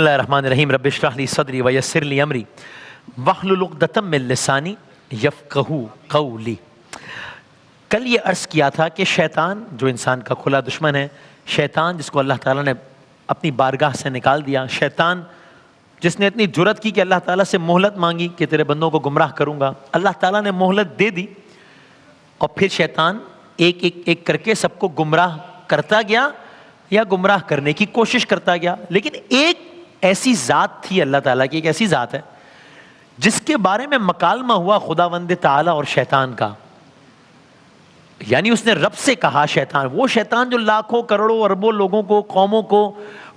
اللہ الرحمن الرحیم رب اشرح لی صدری ویسر لی امری واحلل عقدۃ من لسانی یفقہوا قولی۔ کل یہ عرض کیا تھا کہ شیطان جو انسان کا کھلا دشمن ہے، شیطان جس کو اللہ تعالیٰ نے اپنی بارگاہ سے نکال دیا، شیطان جس نے اتنی جرأت کی کہ اللہ تعالیٰ سے مہلت مانگی کہ تیرے بندوں کو گمراہ کروں گا، اللہ تعالیٰ نے مہلت دے دی اور پھر شیطان ایک ایک ایک کر کے سب کو گمراہ کرتا گیا یا گمراہ کرنے کی کوشش کرتا گیا۔ لیکن ایک ایسی ذات تھی اللہ تعالیٰ کی، ایک ایسی ذات ہے جس کے بارے میں مکالمہ ہوا خداوند تعالیٰ اور شیطان کا، یعنی اس نے رب سے کہا، شیطان وہ شیطان جو لاکھوں کروڑوں اربوں لوگوں کو، قوموں کو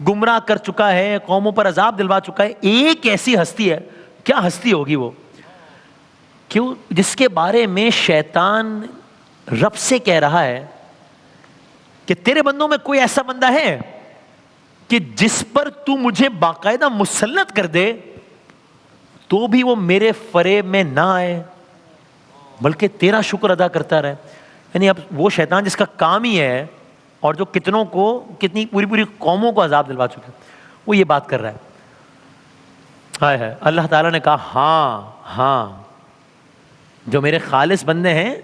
گمراہ کر چکا ہے، قوموں پر عذاب دلوا چکا ہے، ایک ایسی ہستی ہے، کیا ہستی ہوگی وہ، کیوں جس کے بارے میں شیطان رب سے کہہ رہا ہے کہ تیرے بندوں میں کوئی ایسا بندہ ہے کہ جس پر تو مجھے باقاعدہ مسلط کر دے تو بھی وہ میرے فریب میں نہ آئے بلکہ تیرا شکر ادا کرتا رہے۔ یعنی اب وہ شیطان جس کا کام ہی ہے اور جو کتنوں کو، کتنی پوری پوری قوموں کو عذاب دلوا چکا ہے، وہ یہ بات کر رہا ہے۔ ہائے ہائے، اللہ تعالیٰ نے کہا ہاں جو میرے خالص بندے ہیں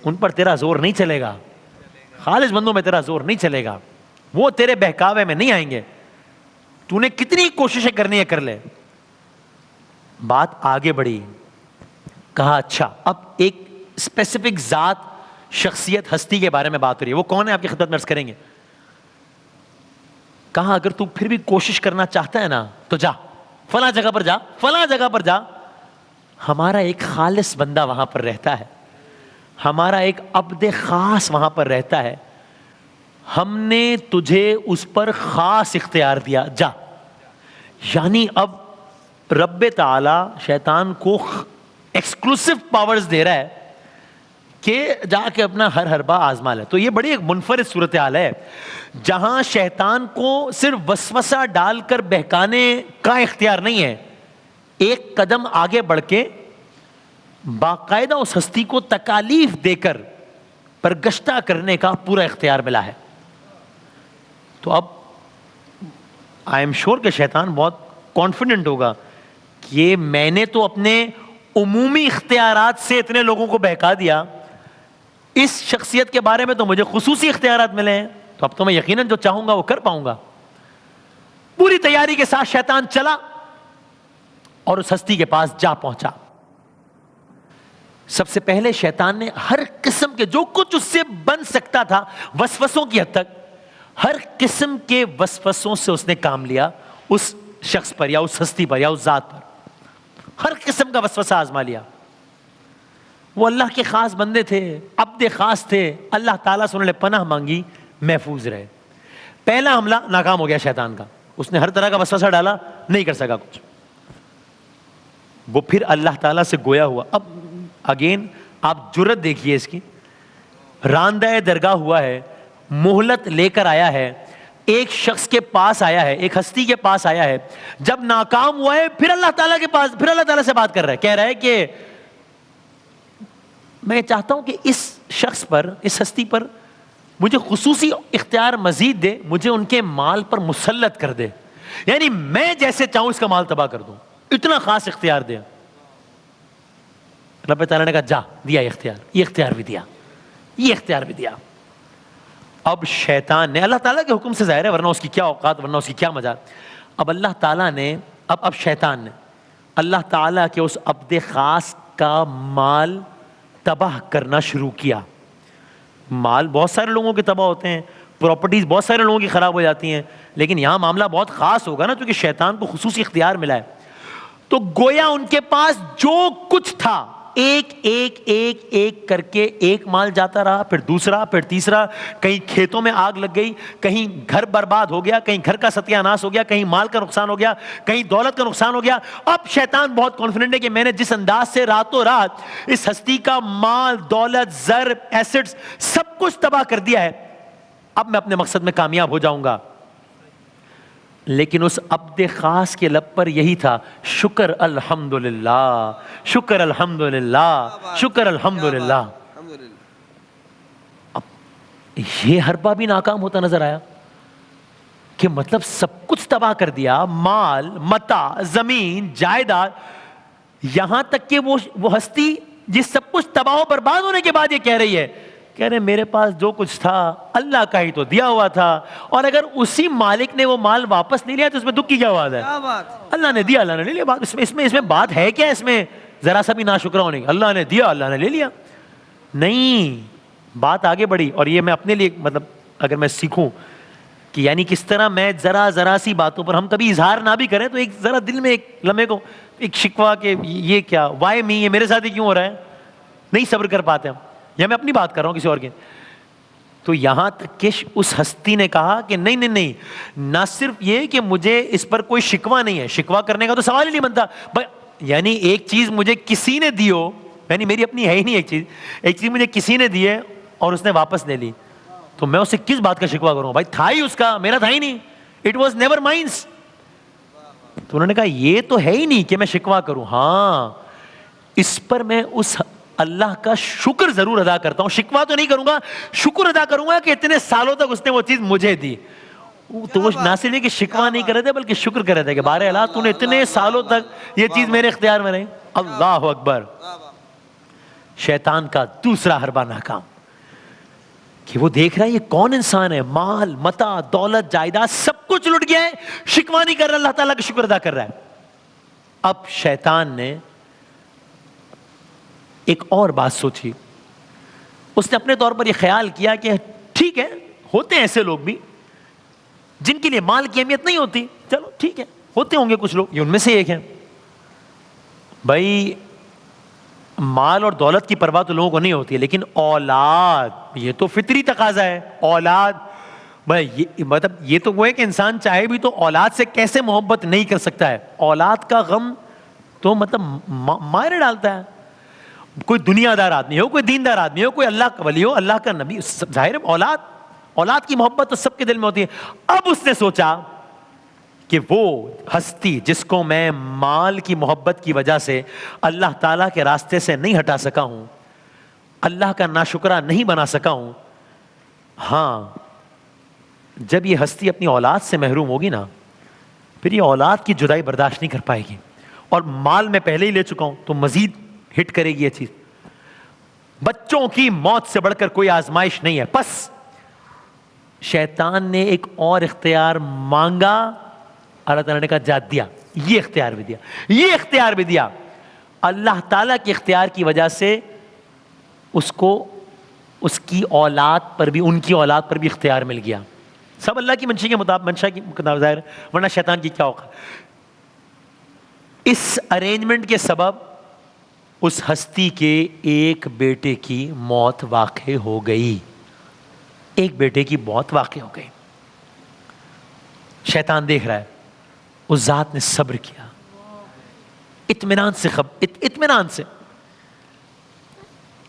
ان پر تیرا زور نہیں چلے گا، خالص بندوں میں تیرا زور نہیں چلے گا، وہ تیرے بہکاوے میں نہیں آئیں گے، تو نے کتنی کوششیں کرنی ہے کر لے۔ بات آگے بڑھی، کہا اچھا اب ایک اسپیسیفک ذات، شخصیت، ہستی کے بارے میں بات ہو رہی ہے، وہ کون ہے آپ کی خدمت میں عرض کریں گے۔ کہا اگر تو پھر بھی کوشش کرنا چاہتا ہے نا تو جا فلاں جگہ پر جا، فلاں جگہ پر جا، ہمارا ایک خالص بندہ وہاں پر رہتا ہے، ہمارا ایک عبد خاص وہاں پر رہتا ہے، ہم نے تجھے اس پر خاص اختیار دیا، جا۔ یعنی اب رب تعالی شیطان کو ایکسکلوسیو پاورز دے رہا ہے کہ جا کے اپنا ہر حربہ آزما لے۔ تو یہ بڑی ایک منفرد صورتحال ہے جہاں شیطان کو صرف وسوسہ ڈال کر بہکانے کا اختیار نہیں ہے، ایک قدم آگے بڑھ کے باقاعدہ اس ہستی کو تکالیف دے کر پرگشتہ کرنے کا پورا اختیار ملا ہے۔ تو اب آئی ایم شور کہ شیطان بہت کانفیڈنٹ ہوگا کہ میں نے تو اپنے عمومی اختیارات سے اتنے لوگوں کو بہکا دیا، اس شخصیت کے بارے میں تو مجھے خصوصی اختیارات ملے ہیں، تو اب تو میں یقیناً جو چاہوں گا وہ کر پاؤں گا۔ پوری تیاری کے ساتھ شیطان چلا اور اس ہستی کے پاس جا پہنچا۔ سب سے پہلے شیطان نے ہر قسم کے جو کچھ اس سے بن سکتا تھا وسوسوں کی حد تک، ہر قسم کے وسوسوں سے اس نے کام لیا اس شخص پر یا اس ہستی پر یا اس ذات پر، ہر قسم کا وسوسہ آزما لیا۔ وہ اللہ کے خاص بندے تھے، عبد خاص تھے، اللہ تعالیٰ سے انہوں نے پناہ مانگی، محفوظ رہے۔ پہلا حملہ ناکام ہو گیا شیطان کا، اس نے ہر طرح کا وسوسہ ڈالا، نہیں کر سکا کچھ، وہ پھر اللہ تعالیٰ سے گویا ہوا۔ اب اگین آپ جرت دیکھیے اس کی، راندہ درگاہ ہوا ہے، مہلت لے کر آیا ہے، ایک شخص کے پاس آیا ہے، ایک ہستی کے پاس آیا ہے، جب ناکام ہوا ہے پھر اللہ تعالیٰ کے پاس، پھر اللہ تعالیٰ سے بات کر رہا ہے، کہہ رہا ہے کہ میں چاہتا ہوں کہ اس شخص پر، اس ہستی پر مجھے خصوصی اختیار مزید دے، مجھے ان کے مال پر مسلط کر دے، یعنی میں جیسے چاہوں اس کا مال تباہ کر دوں، اتنا خاص اختیار دے۔ رب تعالیٰ نے کہا جا، دیا اختیار، یہ اختیار بھی دیا، یہ اختیار بھی دیا۔ اب شیطان نے، اللہ تعالیٰ کے حکم سے ظاہر ہے ورنہ اس کی کیا اوقات، ورنہ اس کی کیا مجال، اب اللہ تعالیٰ نے، اب شیطان نے اللہ تعالیٰ کے اس عبد خاص کا مال تباہ کرنا شروع کیا۔ مال بہت سارے لوگوں کے تباہ ہوتے ہیں، پراپرٹیز بہت سارے لوگوں کی خراب ہو جاتی ہیں، لیکن یہاں معاملہ بہت خاص ہوگا نا، کیونکہ شیطان کو خصوصی اختیار ملا ہے۔ تو گویا ان کے پاس جو کچھ تھا ایک ایک ایک ایک کر کے ایک مال جاتا رہا، پھر دوسرا، پھر تیسرا، کہیں کھیتوں میں آگ لگ گئی، کہیں گھر برباد ہو گیا، کہیں گھر کا ستیہ ناش ہو گیا، کہیں مال کا نقصان ہو گیا، کہیں دولت کا نقصان ہو گیا۔ اب شیطان بہت کانفیڈنٹ ہے کہ میں نے جس انداز سے راتوں رات اس ہستی کا مال، دولت، زر، ایسٹس سب کچھ تباہ کر دیا ہے، اب میں اپنے مقصد میں کامیاب ہو جاؤں گا۔ لیکن اس عبد خاص کے لب پر یہی تھا، شکر الحمدللہ، شکر الحمدللہ، شکر الحمدللہ۔ اب یہ حربہ بھی ناکام ہوتا نظر آیا کہ مطلب سب کچھ تباہ کر دیا، مال، متاع، زمین، جائیداد، یہاں تک کہ وہ ہستی جس سب کچھ تباہ و برباد ہونے کے بعد یہ کہہ رہی ہے، کہہ رہے میرے پاس جو کچھ تھا اللہ کا ہی تو دیا ہوا تھا، اور اگر اسی مالک نے وہ مال واپس نہیں لیا تو اس میں دکھ کی کیا بات ہے؟ اللہ نے دیا، اللہ نے لے لیا. بات اس میں بات ہے کیا؟ اس میں ذرا سا بھی ناشکرہ ہونے کی. اللہ نے دیا، اللہ نے لے لیا. نہیں، بات آگے بڑھی. اور یہ میں اپنے لیے مطلب اگر میں سیکھوں کہ یعنی کس طرح میں ذرا سی باتوں پر ہم کبھی اظہار نہ بھی کریں تو ایک ذرا دل میں ایک لمحے کو ایک شکوہ کہ یہ کیا، وائی می، یہ میرے ساتھ ہی کیوں ہو رہا ہے، نہیں صبر کر پاتے ہم. یا میں اپنی بات کر رہا ہوں کسی اور کی. تو یہاں تک کہ اس ہستی نے کہا کہ نہیں، نہ صرف یہ کہ مجھے اس پر کوئی شکوہ نہیں ہے، شکوہ کرنے کا تو سوال ہی نہیں بنتا، یعنی ایک چیز مجھے کسی نے دی ہو، یعنی میری اپنی ہے ہی نہیں، ایک چیز مجھے کسی نے دی ہے اور اس نے واپس لے لی، تو میں اسے کس بات کا شکوہ کروں؟ بھائی تھا ہی اس کا، میرا تھا ہی نہیں. It was never minus. تو انہوں نے کہا یہ تو ہے ہی نہیں کہ میں شکوہ کروں. ہاں، اس پر میں اس اللہ کا شکر ضرور ادا کرتا ہوں. شکوہ تو نہیں کروں گا، شکر ادا کروں گا کہ اتنے سالوں تک اس نے وہ چیز مجھے دی. تو وہ نہ صرف کہ شکوہ نہیں کر رہے تھے بلکہ شکر کر رہے تھے کہ بارے اللہ تو نے اتنے سالوں تک یہ چیز میرے اختیار میں رہی. اللہ اکبر. شیطان کا دوسرا حربہ ناکام کہ وہ دیکھ رہا ہے یہ کون انسان ہے، مال، متاع، دولت، جائیداد سب کچھ لٹ گیا ہے، شکوہ نہیں کر رہا، اللہ تعالیٰ کا شکر ادا کر رہا ہے. اب شیطان نے ایک اور بات سوچی. اس نے اپنے طور پر یہ خیال کیا کہ ٹھیک ہے، ہوتے ہیں ایسے لوگ بھی جن کے لیے مال کی اہمیت نہیں ہوتی، چلو ٹھیک ہے، ہوتے ہوں گے کچھ لوگ، یہ ان میں سے ایک ہے. بھائی مال اور دولت کی پرواہ تو لوگوں کو نہیں ہوتی ہے، لیکن اولاد یہ تو فطری تقاضا ہے. اولاد بھائی مطلب یہ تو وہ ہے کہ انسان چاہے بھی تو اولاد سے کیسے محبت نہیں کر سکتا ہے. اولاد کا غم تو مطلب مارے ڈالتا ہے. کوئی دنیا دار آدمی ہو، کوئی دیندار آدمی ہو، کوئی اللہ کا ولی ہو، اللہ کا نبی، ظاہر ہے اولاد کی محبت تو سب کے دل میں ہوتی ہے. اب اس نے سوچا کہ وہ ہستی جس کو میں مال کی محبت کی وجہ سے اللہ تعالیٰ کے راستے سے نہیں ہٹا سکا ہوں، اللہ کا ناشکرہ نہیں بنا سکا ہوں، ہاں جب یہ ہستی اپنی اولاد سے محروم ہوگی نا، پھر یہ اولاد کی جدائی برداشت نہیں کر پائے گی. اور مال میں پہلے ہی لے چکا ہوں تو مزید ہٹ کرے گی یہ چیز. بچوں کی موت سے بڑھ کر کوئی آزمائش نہیں ہے. بس شیطان نے ایک اور اختیار مانگا، اللہ تعالیٰ نے کہا جا دیا. یہ اختیار بھی دیا، یہ اختیار بھی دیا. اللہ تعالیٰ کے اختیار کی وجہ سے اس کو اس کی اولاد پر بھی، ان کی اولاد پر بھی اختیار مل گیا. سب اللہ کی منشا کے مطابق ظاہر، ورنہ شیطان کی کیا اوقات. اس ارینجمنٹ کے سبب اس ہستی کے ایک بیٹے کی موت واقع ہو گئی. ایک بیٹے کی موت واقع ہو گئی. شیطان دیکھ رہا ہے. اس ذات نے صبر کیا، اطمینان سے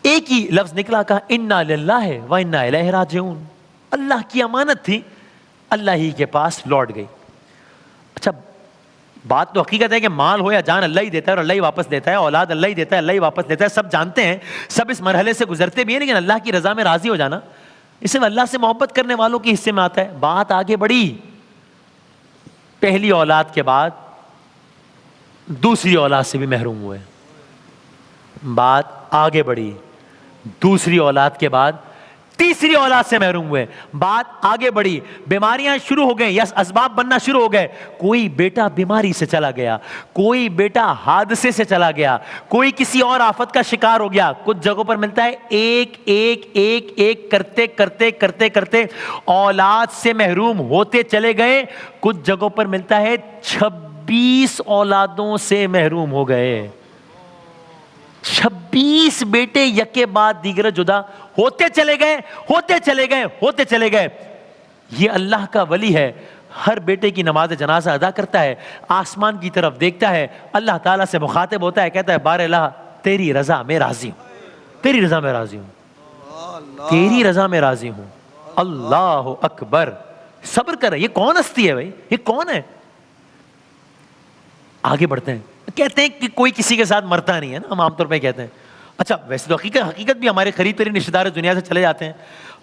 ایک ہی لفظ نکلا، کہا انا للہ و انا الیہ راجعون. اللہ کی امانت تھی، اللہ ہی کے پاس لوٹ گئی. اچھا بات تو حقیقت ہے کہ مال ہو یا جان اللہ ہی دیتا ہے اور اللہ ہی واپس دیتا ہے، اولاد اللہ ہی دیتا ہے، اللہ ہی واپس دیتا ہے، سب جانتے ہیں، سب اس مرحلے سے گزرتے بھی ہیں. لیکن اللہ کی رضا میں راضی ہو جانا اسے اللہ سے محبت کرنے والوں کے حصے میں آتا ہے. بات آگے بڑھی. پہلی اولاد کے بعد دوسری اولاد سے بھی محروم ہوئے. بات آگے بڑھی. دوسری اولاد کے بعد تیسری اولاد سے محروم ہوئے. بات آگے بڑھی. بیماریاں شروع ہو گئی، یس اسباب بننا شروع ہو گئے. کوئی بیٹا بیماری سے چلا گیا، کوئی بیٹا حادثے سے چلا گیا، کوئی کسی اور آفت کا شکار ہو گیا. کچھ جگہوں پر ملتا ہے ایک ایک ایک ایک کرتے کرتے کرتے کرتے اولاد سے محروم ہوتے چلے گئے. کچھ جگہوں پر ملتا ہے 26 اولادوں سے محروم ہو گئے. 26 بیٹے یکے بعد دیگر جدا ہوتے چلے گئے. یہ اللہ کا ولی ہے. ہر بیٹے کی نماز جنازہ ادا کرتا ہے، آسمان کی طرف دیکھتا ہے، اللہ تعالیٰ سے مخاطب ہوتا ہے، کہتا ہے بار الہ تیری رضا میں راضی ہوں، تیری رضا میں راضی ہوں، تیری رضا میں راضی ہوں. اللہ اکبر. صبر کر. یہ کون ہستی ہے بھائی؟ یہ کون ہے؟ آگے بڑھتے ہیں. کہتے ہیں کہ کوئی کسی کے ساتھ مرتا نہیں ہے نا، ہم عام طور پہ کہتے ہیں اچھا ویسے تو حقیقت بھی ہمارے قریب ترین رشتے دار دنیا سے چلے جاتے ہیں,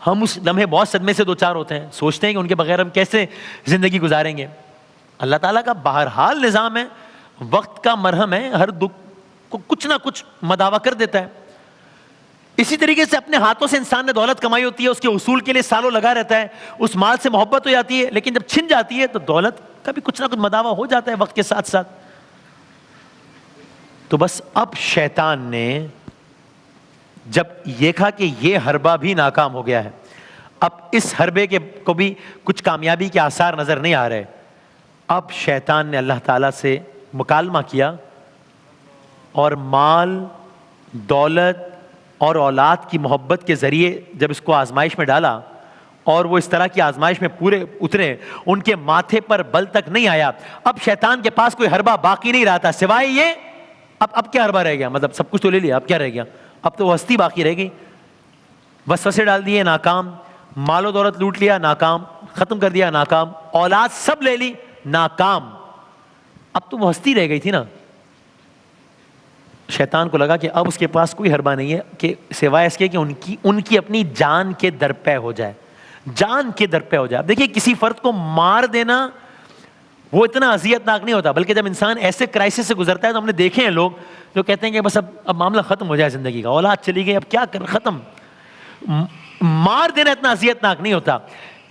ہم اس لمحے بہت صدمے سے دو چار ہوتے ہیں, سوچتے ہیں کہ ان کے بغیر ہم کیسے زندگی گزاریں گے. اللہ تعالیٰ کا بہرحال نظام ہے, وقت کا مرہم ہے, ہر دکھ کو کچھ نہ کچھ مداوا کر دیتا ہے. اسی طریقے سے اپنے ہاتھوں سے انسان نے دولت کمائی ہوتی ہے, اس کے حصول کے لیے سالوں لگا رہتا ہے, اس مال سے محبت ہو جاتی ہے, لیکن جب چھن جاتی ہے تو دولت کا بھی کچھ نہ کچھ مداوا ہو جاتا ہے وقت کے ساتھ ساتھ. تو بس اب شیطان نے جب دیکھا کہ یہ حربہ بھی ناکام ہو گیا ہے, اب اس حربے کے کو بھی کچھ کامیابی کے آثار نظر نہیں آ رہے, اب شیطان نے اللہ تعالیٰ سے مکالمہ کیا اور مال, دولت اور اولاد کی محبت کے ذریعے جب اس کو آزمائش میں ڈالا اور وہ اس طرح کی آزمائش میں پورے اترے, ان کے ماتھے پر بل تک نہیں آیا. اب شیطان کے پاس کوئی حربہ باقی نہیں رہا تھا سوائے یہ, اب کیا حربہ رہ گیا, مطلب سب کچھ تو لے لیا, اب کیا رہ گیا, اب تو وہ ہستی باقی رہ گئی. وسوسے ڈال دیے ناکام, مال و دولت لوٹ لیا ناکام, ختم کر دیا ناکام, اولاد سب لے لی ناکام, اب تو وہ ہستی رہ گئی تھی نا. شیطان کو لگا کہ اب اس کے پاس کوئی حربہ نہیں ہے کہ سوائے اس کے کہ ان کی اپنی جان کے درپے ہو جائے, جان کے درپے ہو جائے. دیکھیے کسی فرد کو مار دینا وہ اتنا اذیت ناک نہیں ہوتا, بلکہ جب انسان ایسے کرائسس سے گزرتا ہے تو ہم نے دیکھے ہیں لوگ جو کہتے ہیں کہ بس اب معاملہ ختم ہو جائے زندگی کا, اولاد چلی گئی اب کیا کر, ختم. مار دینا اتنا اذیت ناک نہیں ہوتا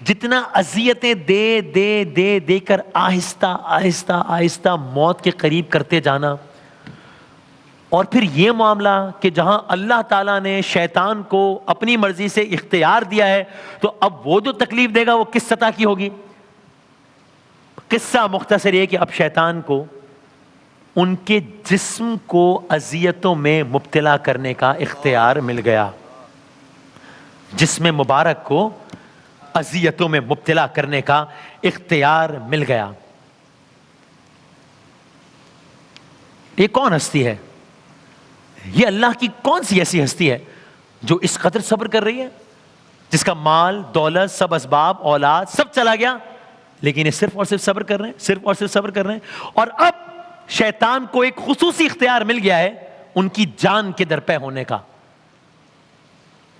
جتنا اذیتیں دے دے دے دے کر آہستہ آہستہ آہستہ موت کے قریب کرتے جانا. اور پھر یہ معاملہ کہ جہاں اللہ تعالیٰ نے شیطان کو اپنی مرضی سے اختیار دیا ہے تو اب وہ جو تکلیف دے گا وہ کس سطح کی ہوگی. قصہ مختصر یہ کہ اب شیطان کو ان کے جسم کو اذیتوں میں مبتلا کرنے کا اختیار مل گیا, جسم مبارک کو اذیتوں میں مبتلا کرنے کا اختیار مل گیا. یہ کون ہستی ہے؟ یہ اللہ کی کون سی ایسی ہستی ہے جو اس قدر صبر کر رہی ہے, جس کا مال, دولت, سب اسباب, اولاد سب چلا گیا, لیکن یہ صرف اور صرف صبر کر رہے ہیں, صرف اور صرف صبر کر رہے ہیں. اور اب شیطان کو ایک خصوصی اختیار مل گیا ہے ان کی جان کے درپے ہونے کا.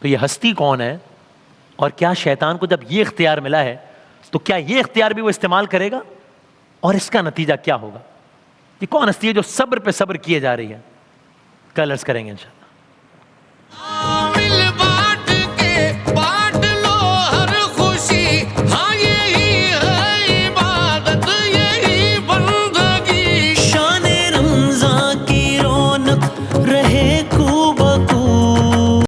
تو یہ ہستی کون ہے, اور کیا شیطان کو جب یہ اختیار ملا ہے تو کیا یہ اختیار بھی وہ استعمال کرے گا, اور اس کا نتیجہ کیا ہوگا؟ یہ کون ہستی ہے جو صبر پہ صبر کیے جا رہی ہے؟ کل عرض کریں گے انشاءاللہ.